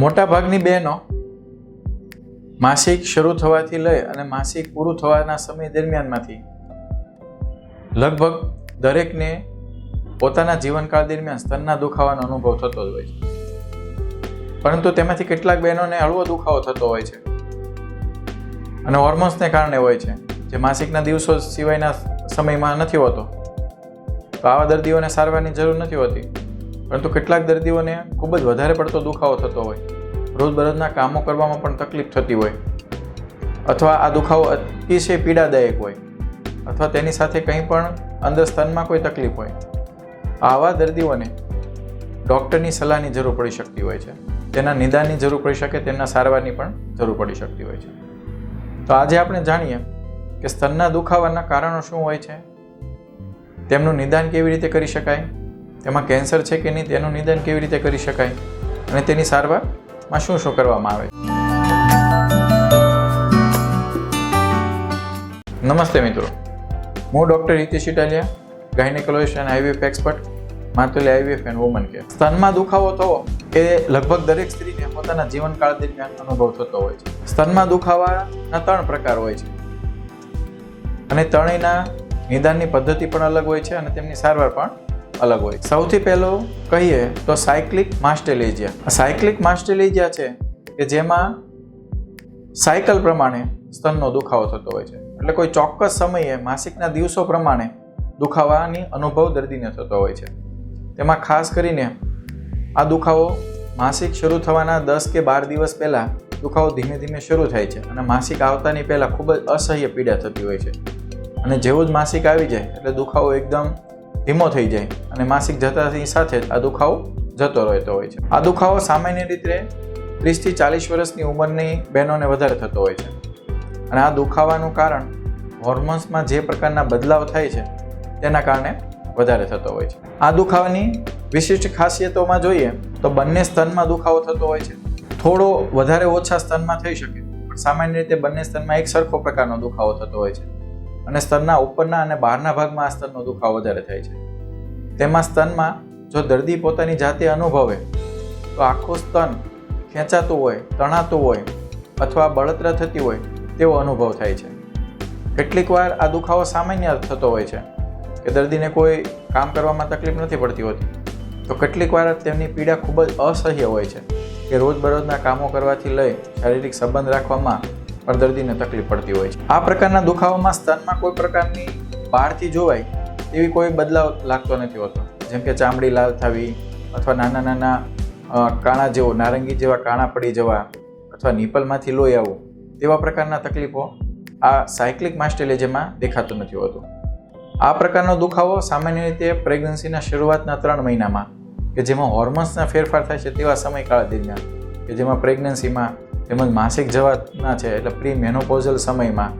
મોટા ભાગની બહેનો માસિક શરૂ થવાથી લઈ અને માસિક પૂરું થવાના સમય દરમિયાનમાંથી લગભગ દરેકને પોતાના જીવનકાળ દરમિયાન સ્તનના દુખાવાનો અનુભવ થતો જ હોય છે. પરંતુ તેમાંથી કેટલાક બહેનોને હળવો દુખાવો થતો હોય છે અને હોર્મોન્સને કારણે હોય છે, જે માસિકના દિવસો સિવાયના સમયમાં નથી હોતો. તો આવા દર્દીઓને સારવારની જરૂર નથી હોતી. પરંતુ કેટલાક દર્દીઓને ખૂબ જ વધારે પડતો દુખાવો થતો હોય, રોજબરોજના કામો કરવામાં પણ તકલીફ થતી હોય, અથવા આ દુખાવો અતિશય પીડાદાયક હોય, અથવા તેની સાથે કંઈ પણ અંદર સ્તનમાં કોઈ તકલીફ હોય. આવા દર્દીઓને ડૉક્ટરની સલાહની જરૂર પડી શકતી હોય છે, તેના નિદાનની જરૂર પડી શકે, તેમના સારવારની પણ જરૂર પડી શકતી હોય છે. તો આજે આપણે જાણીએ કે સ્તનના દુખાવાના કારણો શું હોય છે, તેમનું નિદાન કેવી રીતે કરી શકાય, તેમાં કેન્સર છે કે નહીં તેનું નિદાન કેવી રીતે કરી શકાય, અને તેની સારવારમાં શું શું કરવામાં આવે. નમસ્તે મિત્રો, હું doctor Hitesh Italiya, gynaecologist and IVF expert, Matuli IVF and woman care. સ્તનમાં દુખાવો થવો એ લગભગ દરેક સ્ત્રીને પોતાના જીવનકાળ દરમિયાન અનુભવ થતો હોય છે. સ્તનમાં દુખાવાના 3 પ્રકાર હોય છે અને ત્રણેયના નિદાનની પદ્ધતિ પણ અલગ હોય છે અને તેમની સારવાર પણ અલગ હોય. સૌથી પહેલું કહીએ તો સાયક્લિક માસ્ટેલેજિયા. આ સાયક્લિક માસ્ટેલેજિયા છે કે જેમાં સાયકલ પ્રમાણે સ્તનનો દુખાવો થતો હોય છે. એટલે કોઈ ચોક્કસ સમયે માસિકના દિવસો પ્રમાણે દુખાવાની અનુભવ દર્દીને થતો હોય છે. તેમાં ખાસ કરીને આ દુખાવો માસિક શરૂ થવાના 10 કે 12 દિવસ પહેલાં દુખાવો ધીમે ધીમે શરૂ થાય છે અને માસિક આવતાની પહેલાં ખૂબ જ અસહ્ય પીડા થતી હોય છે. અને જેવું જ માસિક આવી જાય એટલે દુખાવો એકદમ ધીમો થઈ જાય અને માસિક જતાની સાથે જ આ દુખાવો જતો રહેતો હોય છે. આ દુખાવો સામાન્ય રીતે 30 થી 40 વર્ષની ઉંમરની બહેનોને વધારે થતો હોય છે. અને આ દુખાવાનું કારણ હોર્મોન્સમાં જે પ્રકારના બદલાવ થાય છે તેના કારણે વધારે થતો હોય છે. આ દુખાવાની વિશિષ્ટ ખાસિયતોમાં જોઈએ તો બંને સ્તનમાં દુખાવો થતો હોય છે. થોડો વધારે ઓછા સ્તનમાં થઈ શકે, પણ સામાન્ય રીતે બંને સ્તનમાં એક સરખો પ્રકારનો દુખાવો થતો હોય છે. અને સ્તનના ઉપરના અને બહારના ભાગમાં આ સ્તનનો દુખાવો વધારે થાય છે. તેમાં સ્તનમાં જો દર્દી પોતાની જાતે અનુભવે તો આખું સ્તન ખેંચાતું હોય, તણાતું હોય અથવા બળતરા થતી હોય તેવો અનુભવ થાય છે. કેટલીક વાર આ દુખાવો સામાન્ય થતો હોય છે કે દર્દીને કોઈ કામ કરવામાં તકલીફ નથી પડતી હોતી. તો કેટલીક વાર તેમની પીડા ખૂબ જ અસહ્ય હોય છે કે રોજબરોજના કામો કરવાથી લઈ શારીરિક સંબંધ રાખવામાં પણ દર્દીને તકલીફ પડતી હોય છે. આ પ્રકારના દુખાવામાં સ્તનમાં કોઈ પ્રકારની બહારથી જોવાય એવી કોઈ બદલાવ લાગતો નથી હોતો, જેમ કે ચામડી લાલ થવી અથવા નાના નાના કાણા જેવો, નારંગી જેવા કાણા પડી જવા અથવા નિપલમાંથી લોહી આવવું, તેવા પ્રકારના તકલીફો આ સાયક્લિક માસ્ટેલેજિયામાં દેખાતું નથી હોતું. આ પ્રકારનો દુખાવો સામાન્ય રીતે પ્રેગ્નન્સીના શરૂઆતના 3 મહિનામાં કે જેમાં હોર્મોન્સના ફેરફાર થાય છે તેવા સમયગાળા દરમિયાન, કે જેમાં પ્રેગ્નન્સીમાં તેમજ માસિક જવાના છે એટલે પ્રી મેનોપોઝલ સમયમાં,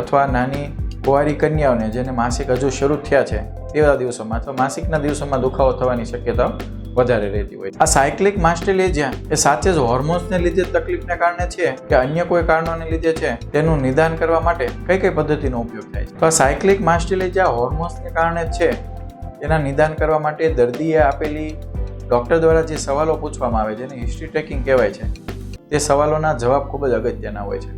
અથવા નાની કુંવારી કન્યાઓને જેને માસિક હજુ શરૂ થયા છે તેવા દિવસોમાં અથવા માસિકના દિવસોમાં દુખાવો થવાની શક્યતા વધારે રહેતી હોય. આ સાયક્લિક માસ્ટેલેજિયા એ સાચે જ હોર્મોન્સને લીધે તકલીફને કારણે છે કે અન્ય કોઈ કારણોને લીધે છે, તેનું નિદાન કરવા માટે કઈ કઈ પદ્ધતિનો ઉપયોગ થાય છે. તો આ સાયક્લિક માસ્ટેલેજિયા હોર્મોન્સને કારણે છે તેના નિદાન કરવા માટે દર્દીએ આપેલી ડૉક્ટર દ્વારા જે સવાલો પૂછવામાં આવે, જેને હિસ્ટ્રી ટેકિંગ કહેવાય છે, તે સવાલોના જવાબ ખૂબ જ અગત્યના હોય છે.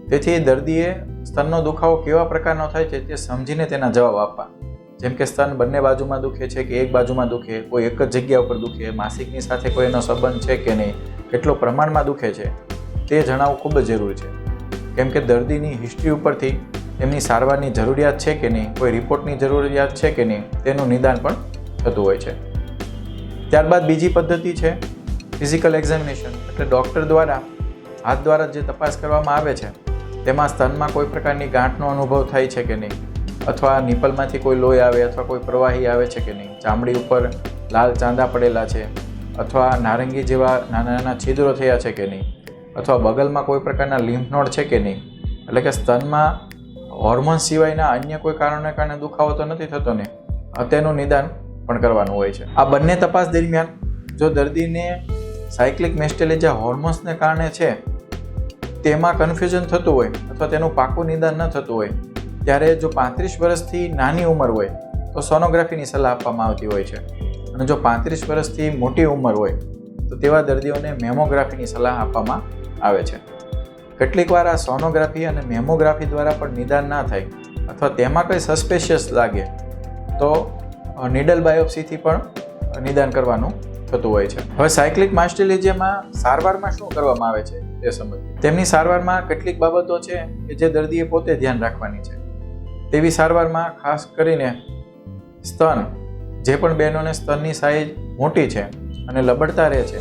તેથી દર્દીએ સ્તનનો દુખાવો કેવા પ્રકારનો થાય છે તે સમજીને તેના જવાબ આપવા. જેમ કે સ્તન બંને બાજુમાં દુખે છે કે એક બાજુમાં દુખે, કોઈ એક જ જગ્યા ઉપર દુખે, માસિકની સાથે કોઈ એનો સંબંધ છે કે નહીં, કેટલો પ્રમાણમાં દુખે છે તે જણાવવું ખૂબ જ જરૂરી છે. કેમ કે દર્દીની હિસ્ટ્રી ઉપરથી એમની સારવારની જરૂરિયાત છે કે નહીં, કોઈ રિપોર્ટની જરૂરિયાત છે કે નહીં, તેનું નિદાન પણ થતું હોય છે. ત્યારબાદ બીજી પદ્ધતિ છે ફિઝિકલ એક્ઝામિનેશન. એટલે ડૉક્ટર દ્વારા હાથ દ્વારા જે તપાસ કરવામાં આવે છે તેમાં સ્તનમાં કોઈ પ્રકારની ગાંઠનો અનુભવ થાય છે કે નહીં, અથવા નિપલમાંથી કોઈ લોહી આવે અથવા કોઈ પ્રવાહી આવે છે કે નહીં, ચામડી ઉપર લાલ ચાંદા પડેલા છે અથવા નારંગી જેવા નાના નાના છિદ્રો થયા છે કે નહીં, અથવા બગલમાં કોઈ પ્રકારના લિમ્ફ નોડ છે કે નહીં. એટલે કે સ્તનમાં હોર્મોન સિવાયના અન્ય કોઈ કારણોને કારણે દુખાવો તો નથી થતો ને, તેનું નિદાન પણ કરવાનું હોય છે. આ બંને તપાસ દરમિયાન જો દર્દીને સાયક્લિક માસ્ટેલેજિયા હોર્મોન્સને કારણે છે તેમાં કન્ફ્યુઝન થતું હોય અથવા તેનું પાકું નિદાન ન થતું હોય, ત્યારે જો 35 વર્ષથી નાની ઉંમર હોય તો સોનોગ્રાફીની સલાહ આપવામાં આવતી હોય છે. અને જો 35 વર્ષથી મોટી ઉંમર હોય તો તેવા દર્દીઓને મેમોગ્રાફીની સલાહ આપવામાં આવે છે. કેટલીક વાર આ સોનોગ્રાફી અને મેમોગ્રાફી દ્વારા પણ નિદાન ના થાય અથવા તેમાં કંઈ સસ્પેશિયસ લાગે તો નીડલ બાયોપ્સીથી પણ નિદાન કરવાનું થતું હોય છે. હવે સાયક્લિક માસ્ટેલેજિયામાં સારવારમાં શું કરવામાં આવે છે તે સમજીએ. તેમની સારવારમાં કેટલીક બાબતો છે કે જે દર્દીએ પોતે ધ્યાન રાખવાની છે. તેવી સારવારમાં ખાસ કરીને સ્તન, જે પણ બહેનોને સ્તનની સાઇઝ મોટી છે અને લબડતા રહે છે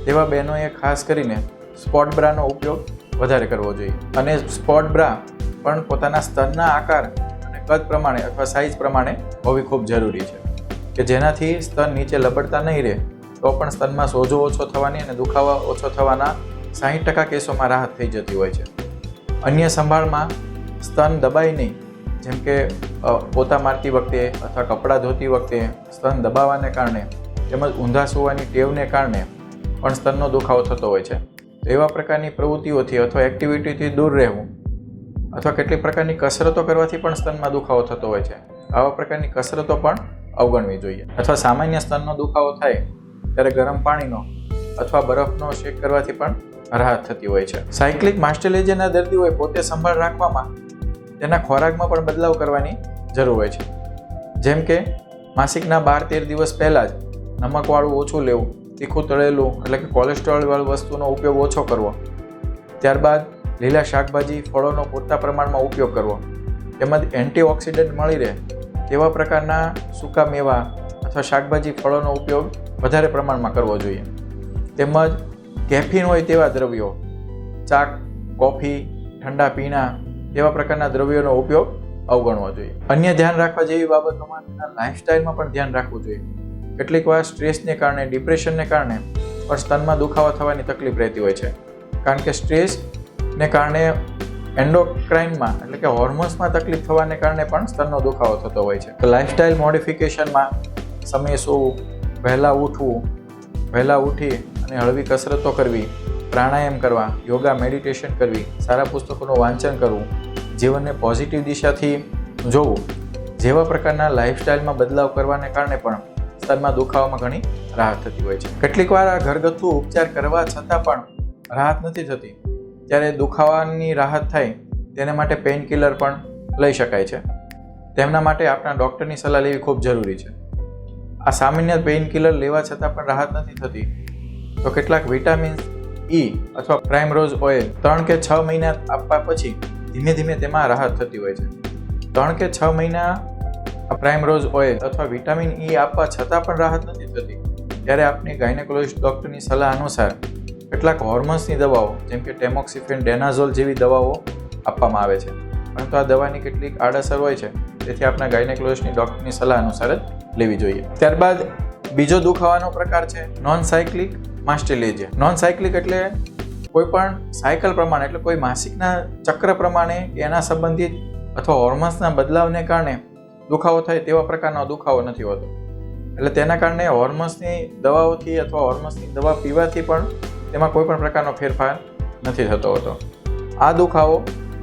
તેવા બહેનોએ ખાસ કરીને સ્પોટ બ્રાનો ઉપયોગ વધારે કરવો જોઈએ. અને સ્પોટ બ્રા પણ પોતાના સ્તનના આકાર અને કદ પ્રમાણે અથવા સાઇઝ પ્રમાણે હોવી ખૂબ જરૂરી છે કે જેનાથી સ્તન નીચે લબડતા નહીં રહે તો પણ સ્તનમાં સોજો ઓછો થવાની અને દુખાવા ઓછો થવાના 60% કેસોમાં રાહત થઈ જતી હોય છે. અન્ય સંભાળમાં સ્તન દબાય નહીં, જેમ કે પોતા મારતી વખતે અથવા કપડાં ધોતી વખતે સ્તન દબાવવાને કારણે તેમજ ઊંધા સૂવાની ટેવને કારણે પણ સ્તનનો દુખાવો થતો હોય છે. એવા પ્રકારની પ્રવૃત્તિઓથી અથવા એક્ટિવિટીથી દૂર રહેવું અથવા કેટલીક પ્રકારની કસરતો કરવાથી પણ સ્તનમાં દુખાવો થતો હોય છે. આવા પ્રકારની કસરતો પણ અવગણવી જોઈએ. અથવા સામાન્ય સ્તનનો દુખાવો થાય ત્યારે ગરમ પાણીનો અથવા બરફનો શેક કરવાથી પણ રાહત થતી હોય છે. સાયક્લિક માસ્ટેલેજિયાના દર્દીઓએ પોતે સંભાળ રાખવામાં તેના ખોરાકમાં પણ બદલાવ કરવાની જરૂર હોય છે. જેમ કે માસિકના 12-13 દિવસ પહેલાં જ નમકવાળું ઓછું લેવું, તીખું તળેલું એટલે કે કોલેસ્ટ્રોલવાળી વસ્તુનો ઉપયોગ ઓછો કરવો, ત્યારબાદ લીલા શાકભાજી, ફળોનો પૂરતા પ્રમાણમાં ઉપયોગ કરવો, તેમજ એન્ટીઓક્સિડન્ટ મળી રહે તેવા પ્રકારના સૂકા મેવા અથવા શાકભાજી, ફળોનો ઉપયોગ વધારે પ્રમાણમાં કરવો જોઈએ. તેમજ કેફીન હોય તેવા દ્રવ્યો, ચા, કોફી, ઠંડા પીણા તેવા પ્રકારના દ્રવ્યોનો ઉપયોગ અવગણવો જોઈએ. અન્ય ધ્યાન રાખવા જેવી બાબતોમાં તેના લાઇફસ્ટાઇલમાં પણ ધ્યાન રાખવું જોઈએ. કેટલીક વાર સ્ટ્રેસને કારણે, ડિપ્રેશનને કારણે પણ સ્તનમાં દુખાવા થવાની તકલીફ રહેતી હોય છે. કારણ કે સ્ટ્રેસને કારણે એન્ડોક્રાઇનમાં એટલે કે હોર્મોન્સમાં તકલીફ થવાને કારણે પણ સ્તનનો દુખાવો થતો હોય છે. લાઇફસ્ટાઇલ મોડિફિકેશનમાં સમય સૂવું, વહેલા ઉઠવું, વહેલા ઉઠી અને હળવી કસરતો કરવી, પ્રાણાયામ કરવા, યોગા, મેડિટેશન કરવી, સારા પુસ્તકોનું વાંચન કરવું, જીવનને પોઝિટિવ દિશાથી જોવું જેવા પ્રકારના લાઇફસ્ટાઇલમાં બદલાવ કરવાને કારણે પણ સ્તનમાં દુખાવામાં ઘણી રાહત થતી હોય છે. કેટલીક વાર આ ઘરગથ્થુ ઉપચાર કરવા છતાં પણ રાહત નથી થતી ત્યારે દુખાવાની રાહત થાય તેના માટે પેઇન કિલર પણ લઈ શકાય છે. તેમના માટે આપણા ડૉક્ટરની સલાહ લેવી ખૂબ જરૂરી છે. આ સામાન્ય પેઇન કિલર લેવા છતાં પણ રાહત નથી થતી તો કેટલાક વિટામિન્સ E અથવા પ્રાઇમરોઝ ઓઇલ 3 કે 6 મહિના આપવા પછી ધીમે ધીમે તેમાં રાહત થતી હોય છે. 3 કે 6 મહિના પ્રાઇમરોઝ ઓઇલ અથવા વિટામિન E આપવા છતાં પણ રાહત નથી થતી ત્યારે આપની ગાયનેકોલોજિસ્ટ ડૉક્ટરની સલાહ અનુસાર કેટલાક હોર્મોન્સની દવાઓ જેમ કે ટેમોક્સિફેન, ડેનાઝોલ જેવી દવાઓ આપવામાં આવે છે. પરંતુ આ દવાની કેટલીક આડઅસર હોય છે તેથી આપણા ગાયનેકોલોજિસ્ટની ડૉક્ટરની સલાહ અનુસાર જ લેવી જોઈએ. ત્યારબાદ બીજો દુખાવાનો પ્રકાર છે નોન સાયક્લિક માસ્ટેલેજિયા. નોન સાયક્લિક એટલે કોઈ પણ સાયકલ પ્રમાણે એટલે કોઈ માસિકના ચક્ર પ્રમાણે એના સંબંધિત અથવા હોર્મોન્સના બદલાવને કારણે દુખાવો થાય તેવા પ્રકારનો દુખાવો નથી હોતો. એટલે તેના કારણે હોર્મોન્સની દવાઓથી અથવા હોર્મોન્સની દવા પીવાથી પણ તેમાં કોઈ પણ પ્રકારનો ફેરફાર નથી થતો હોતો. આ દુખાવો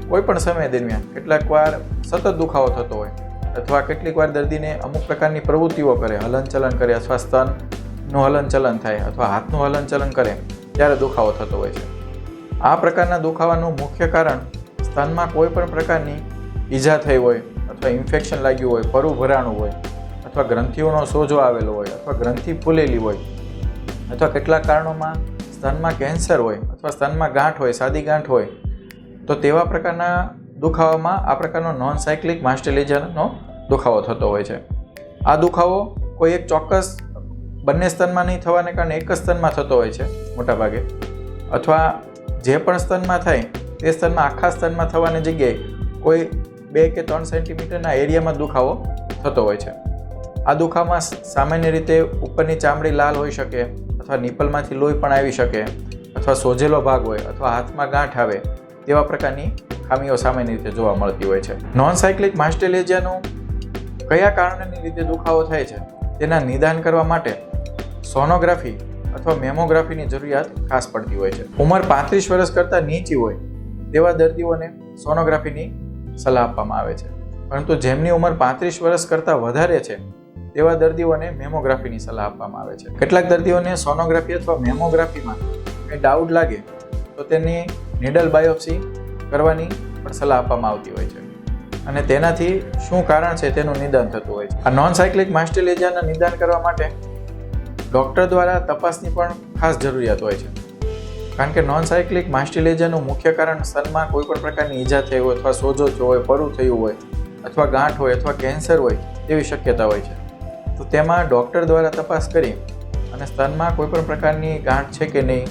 કોઈ પણ સમય દરમિયાન કેટલાક વાર સતત દુખાવો થતો હોય અથવા કેટલીક વાર દર્દીને અમુક પ્રકારની પ્રવૃત્તિઓ કરે, હલનચલન કરે અથવા સ્તનનું હલનચલન થાય અથવા હાથનું હલનચલન કરે ત્યારે દુખાવો થતો હોય છે. આ પ્રકારના દુખાવાનું મુખ્ય કારણ સ્તનમાં કોઈ પણ પ્રકારની ઈજા થઈ હોય અથવા ઇન્ફેક્શન લાગ્યું હોય, પરુ ભરાણું હોય અથવા ગ્રંથિઓનો સોજો આવેલો હોય અથવા ગ્રંથિ ફૂલેલી હોય અથવા કેટલાક કારણોમાં સ્તનમાં કેન્સર હોય અથવા સ્તનમાં ગાંઠ હોય, સાદી ગાંઠ હોય તો તેવા પ્રકારના દુખાવામાં આ પ્રકારનો નોન સાયક્લિક માસ્ટેલેજિયાનો દુખાવો થતો હોય છે. આ દુખાવો કોઈ એક ચોક્કસ બંને સ્તનમાં નહીં થવાને કારણે એક જ સ્તનમાં થતો હોય છે મોટાભાગે, અથવા જે પણ સ્તનમાં થાય તે સ્તનમાં આખા સ્તનમાં થવાની જગ્યાએ કોઈ 2 કે 3 સેન્ટીમીટરના એરિયામાં દુખાવો થતો હોય છે. આ દુખાવામાં સામાન્ય રીતે ઉપરની ચામડી લાલ હોઈ શકે અથવા નિપલમાંથી લોહી પણ આવી શકે અથવા સોજેલો ભાગ હોય અથવા હાથમાં ગાંઠ આવે તેવા પ્રકારની ખામીઓ સામાન્ય રીતે જોવા મળતી હોય છે. નોન સાયક્લિક માસ્ટેલેજિયાનું કયા કારણની રીતે દુખાવો થાય છે તેના નિદાન કરવા માટે સોનોગ્રાફી અથવા મેમોગ્રાફીની જરૂરિયાત ખાસ પડતી હોય છે. ઉંમર 35 વર્ષ કરતાં નીચી હોય તેવા દર્દીઓને સોનોગ્રાફીની સલાહ આપવામાં આવે છે. પરંતુ જેમની ઉંમર 35 વર્ષ કરતાં વધારે છે તેવા દર્દીઓને મેમોગ્રાફીની સલાહ આપવામાં આવે છે. કેટલાક દર્દીઓને સોનોગ્રાફી અથવા મેમોગ્રાફીમાં કંઈ ડાઉટ લાગે તો તેની નીડલ બાયોપ્સી કરવાની પણ સલાહ આપવામાં આવતી હોય છે અને તેનાથી શું કારણ છે તેનું નિદાન થતું હોય છે. આ નોન સાયક્લિક માસ્ટેલેજિયાના નિદાન કરવા માટે ડૉક્ટર દ્વારા તપાસની પણ ખાસ જરૂરિયાત હોય છે, કારણ કે નોન સાયક્લિક માસ્ટેલેજિયાનું મુખ્ય કારણ સ્તનમાં કોઈ પણ પ્રકારની ઈજા થઈ હોય અથવા સોજો થયો હોય, પરુ થયું હોય અથવા ગાંઠ હોય અથવા કેન્સર હોય તેવી શક્યતા હોય છે. તો તેમાં ડૉક્ટર દ્વારા તપાસ કરી અને સ્તનમાં કોઈ પણ પ્રકારની ગાંઠ છે કે નહીં,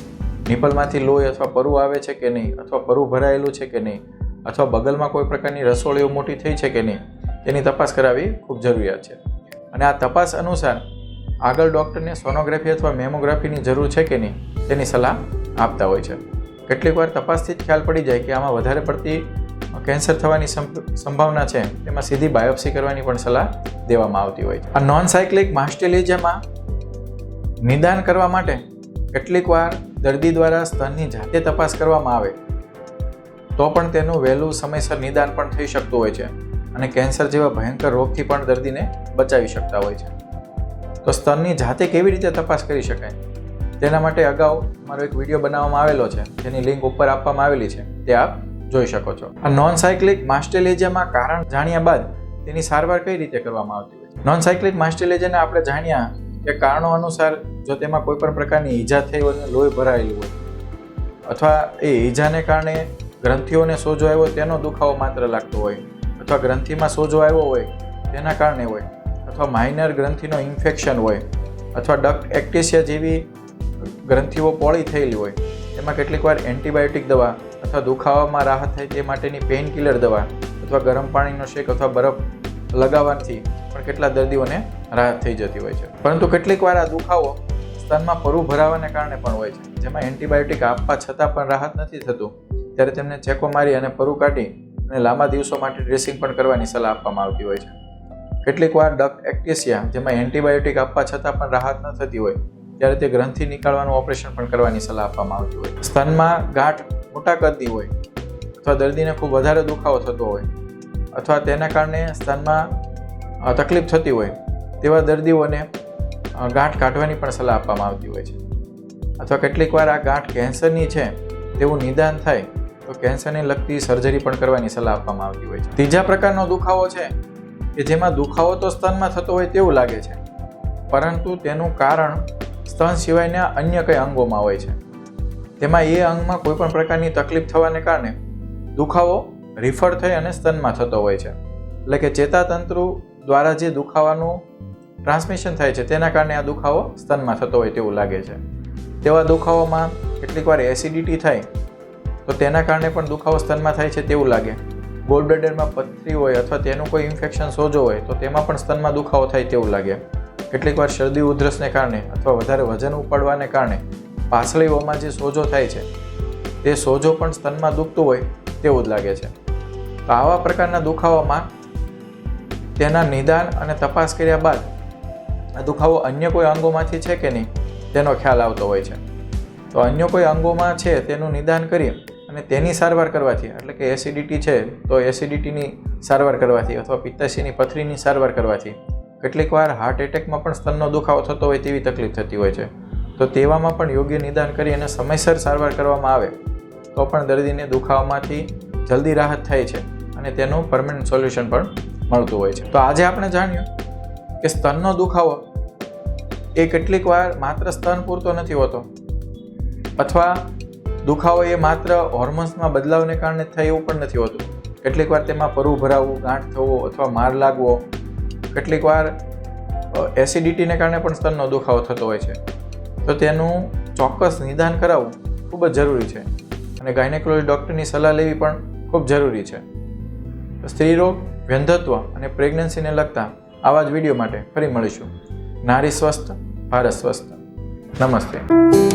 નિપલમાંથી લોહી અથવા પરુ આવે છે કે નહીં, અથવા પરુ ભરાયેલું છે કે નહીં, અથવા બગલમાં કોઈ પ્રકારની રસોળીઓ મોટી થઈ છે કે નહીં, તેની તપાસ કરાવવી ખૂબ જરૂરિયાત છે. અને આ તપાસ અનુસાર આગળ ડૉક્ટરને સોનોગ્રાફી અથવા મેમોગ્રાફીની જરૂર છે કે નહીં તેની સલાહ આપતા હોય છે. કેટલીક વાર તપાસથી જ ખ્યાલ પડી જાય કે આમાં વધારે પડતી કેન્સર થવાની સંભાવના છે, તેમાં સીધી બાયોપ્સી કરવાની પણ સલાહ દેવામાં આવતી હોય છે. આ નોન સાયક્લિક માસ્ટેલેજિયામાં નિદાન કરવા માટે કેટલીક વાર દર્દી દ્વારા સ્તનની જાતે તપાસ કરવામાં આવે તો પણ તેનું વહેલું સમયસર નિદાન પણ થઈ શકતું હોય છે અને કેન્સર જેવા ભયંકર રોગથી પણ દર્દીને બચાવી શકતા હોય છે. તો સ્તનની જાતે કેવી રીતે તપાસ કરી શકાય તેના માટે અગાઉ મારો એક વિડીયો બનાવવામાં આવેલો છે, જેની લિંક ઉપર આપવામાં આવેલી છે, તે આપ જોઈ શકો છો. આ નોન સાયક્લિક માસ્ટેલેજિયામાં કારણ જાણ્યા બાદ તેની સારવાર કઈ રીતે કરવામાં આવતી હોય છે. નોન સાયક્લિક માસ્ટેલેજિયાને આપણે જાણ્યા કે કારણો અનુસાર જો તેમાં કોઈ પણ પ્રકારની ઈજા થઈ હોય અને લોહી ભરાયેલું હોય અથવા એ ઈજાને કારણે ગ્રંથિઓને સોજો આવ્યો તેનો દુખાવો માત્ર લાગતો હોય અથવા ગ્રંથિમાં સોજો આવ્યો હોય તેના કારણે હોય અથવા માઇનર ગ્રંથિનો ઇન્ફેક્શન હોય અથવા ડક્ટ એક્ટેસિયા જેવી ગ્રંથિઓ પોળી થયેલી હોય, તેમાં કેટલીક વાર એન્ટીબાયોટિક દવા અથવા દુખાવામાં રાહત થાય તે માટેની પેઇન કિલર દવા અથવા ગરમ પાણીનો શેક અથવા બરફ લગાવવાથી પણ કેટલા દર્દીઓને રાહત થઈ જતી હોય છે. પરંતુ કેટલીક વાર આ દુખાવો સ્તનમાં પરુ ભરાવાને કારણે પણ હોય છે, જેમાં એન્ટીબાયોટિક આપવા છતાં પણ રાહત નથી થતું, ત્યારે તેમને ચેકો મારી અને પરુ કાઢી અને લાંબા દિવસો માટે ડ્રેસિંગ પણ કરવાની સલાહ આપવામાં આવતી હોય છે. કેટલીક વાર ડક્ટ એક્ટેસિયા, જેમાં એન્ટીબાયોટિક આપવા છતાં પણ રાહત ન થતી હોય, ત્યારે તે ગ્રંથિ નીકાળવાનું ઓપરેશન પણ કરવાની સલાહ આપવામાં આવતી હોય. સ્તનમાં ગાંઠ મોટા કદની હોય અથવા દર્દીને ખૂબ વધારે દુખાવો થતો હોય અથવા તેના કારણે સ્તનમાં તકલીફ થતી હોય તેવા દર્દીઓને ગાંઠ કાઢવાની પણ સલાહ આપવામાં આવતી હોય છે. અથવા કેટલીક વાર આ ગાંઠ કેન્સરની છે તેવું નિદાન થાય તો કેન્સરને લગતી સર્જરી પણ કરવાની સલાહ આપવામાં આવતી હોય છે. ત્રીજા પ્રકારનો દુખાવો છે કે જેમાં દુખાવો તો સ્તનમાં થતો હોય તેવું લાગે છે, પરંતુ તેનું કારણ સ્તન સિવાયના અન્ય કઈ અંગોમાં હોય છે. તેમાં એ અંગમાં કોઈ પણ પ્રકારની તકલીફ થવાને કારણે દુખાવો રિફર થઈ અને સ્તનમાં થતો હોય છે. એટલે કે ચેતાતંતુ દ્વારા જે દુખાવાનું ટ્રાન્સમિશન થાય છે તેના કારણે આ દુખાવો સ્તનમાં થતો હોય તેવું લાગે છે. તેવા દુખાવામાં કેટલીક વાર એસિડિટી થાય તો તેના કારણે પણ દુખાવો સ્તનમાં થાય છે તેવું લાગે. ગોલબ્લેડરમાં પથરી હોય અથવા તેનું કોઈ ઇન્ફેક્શન સોજો હોય તો તેમાં પણ સ્તનમાં દુખાવો થાય તેવું લાગે. કેટલીક વાર શરદી ઉધરસને કારણે અથવા વધારે વજન ઉપાડવાને કારણે પાસળીઓમાં જે સોજો થાય છે તે સોજો પણ સ્તનમાં દુખતું હોય તેવું જ લાગે છે. તો આવા પ્રકારના દુખાવામાં તેના નિદાન અને તપાસ કર્યા બાદ આ દુખાવો અન્ય કોઈ અંગોમાંથી છે કે નહીં તેનો ખ્યાલ આવતો હોય છે. તો અન્ય કોઈ અંગોમાં છે તેનું નિદાન કરી અને તેની સારવાર કરવાથી, એટલે કે એસિડિટી છે તો એસિડિટીની સારવાર કરવાથી અથવા પિત્તાશયની પથરીની સારવાર કરવાથી કેટલીક વાર હાર્ટ એટેકમાં પણ સ્તનનો દુખાવો થતો હોય તેવી તકલીફ થતી હોય છે. તો તેવામાં પણ યોગ્ય નિદાન કરી અને સમયસર સારવાર કરવામાં આવે તો પણ દર્દીને દુખાવામાંથી જલ્દી રાહત થાય છે અને તેનું પરમેનન્ટ સોલ્યુશન પણ મળતું હોય છે. તો આજે આપણે જાણ્યું કે સ્તનનો દુખાવો એ કેટલીક વાર માત્ર સ્તન પૂરતો નથી હોતો અથવા દુખાવો એ માત્ર હોર્મોન્સમાં બદલાવને કારણે થાય એવું પણ નથી હોતું. કેટલીક વાર તેમાં પરુ ભરાવવું, ગાંઠ થવો અથવા માર લાગવો, કેટલીક વાર એસિડિટીને કારણે પણ સ્તનનો દુખાવો થતો હોય છે. તો તેનું ચોક્કસ નિદાન કરાવવું ખૂબ જ જરૂરી છે અને ગાયનેકોલોજી ડૉક્ટરની સલાહ લેવી પણ ખૂબ જરૂરી છે. સ્ત્રીરોગ, વંધ્યત્વ અને પ્રેગ્નન્સીને લગતા આવા જ વિડીયો માટે ફરી મળીશું. નારી સ્વસ્થ, ભારત સ્વસ્થ. નમસ્તે.